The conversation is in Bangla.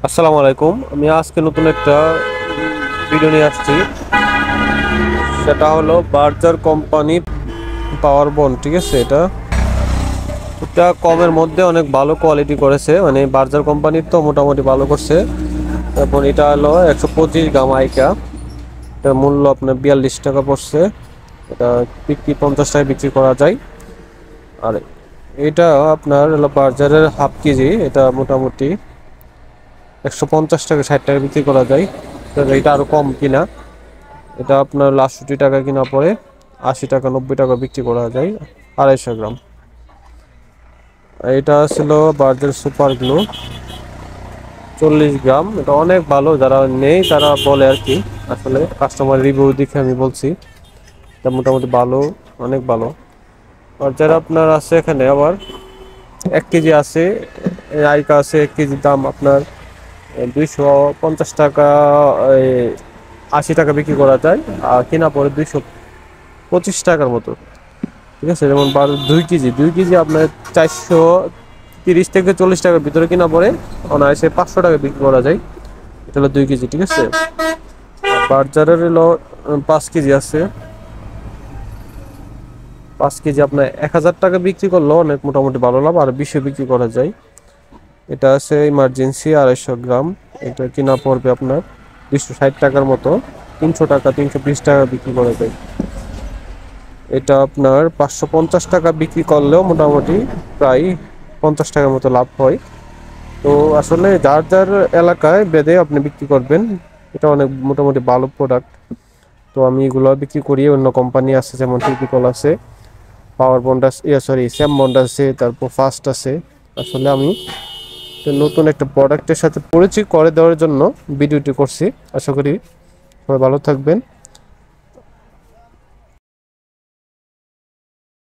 আসসালামু আলাইকুম। আমি আজকে নতুন একটা ভিডিও নিয়ে আসছি। সেটা হলো বার্জার কোম্পানির পাওয়ার বন্ড। ঠিক আছে, এটা কমের মধ্যে অনেক ভালো কোয়ালিটি করেছে, মানে বার্জার কোম্পানির তো মোটামুটি ভালো করছে। এবং এটা হলো 125 গ্রাম আইকা। এটার মূল্য আপনার 42 টাকা পড়ছে। এটা বিক্রি 50 টাকায় বিক্রি করা যায়। আর এটা আপনার হলো বার্জারের হাফ কেজি, এটা মোটামুটি 150 টাকা 60 টাকা বিক্রি করা যায়। এটা আরো কম কিনা, এটা আপনার 68 টাকা কিনা পড়ে 80 টাকা 90 টাকা বিক্রি করা যায় 250 গ্রাম। এটা ছিল বার্জার সুপার গ্লু 40 গ্রাম। এটা অনেক ভালো, যারা নেই তারা বলে আর কি। আসলে কাস্টমার রিভিউ দেখে আমি বলছি এটা মোটামুটি ভালো, অনেক ভালো। আর যারা আপনার আছে এখানে আবার 1 কেজি আছে, আইকা আছে 1 কেজির দাম আপনার 250 টাকা, 80 টাকা বিক্রি করা যায়। আর কিনা পরে 225 টাকার মতো। ঠিক আছে, যেমন 2 কেজি আপনার 430 থেকে 40 টাকার ভিতরে কিনা পরে অনায়াসে 500 টাকা বিক্রি করা যায়। এটা হলো 2 কেজি। ঠিক আছে, বার্জারের হলো 5 কেজি আছে। 5 কেজি আপনার 1000 টাকা বিক্রি করলেও অনেক মোটামুটি ভালো লাভ, আর 20 বিক্রি করা যায়। এটা আছে ইমার্জেন্সি 250 গ্রাম। এটা কিনা পড়বে আপনার 260 টাকার মতো। 300 টাকা 320 টাকা বিক্রি করা যায়। এটা আপনার 550 টাকা বিক্রি করলেও মোটামুটি প্রায় 50 টাকার মতো লাভ হয়। তো আসলে যার যার এলাকায় বেঁধে আপনি বিক্রি করবেন, এটা অনেক মোটামুটি ভালো প্রোডাক্ট। তো আমি এগুলো বিক্রি করি। অন্য কোম্পানি আছে, যেমন টিপিকল আছে, পাওয়ার বন্ড আছে, স্যাম বন্ড আছে, তারপর ফাস্ট আছে। আসলে আমি তো নতুন একটা প্রোডাক্টের সাথে পরিচয় করে দেওয়ার জন্য ভিডিওটি করছি। আশা করি সবাই ভালো থাকবেন।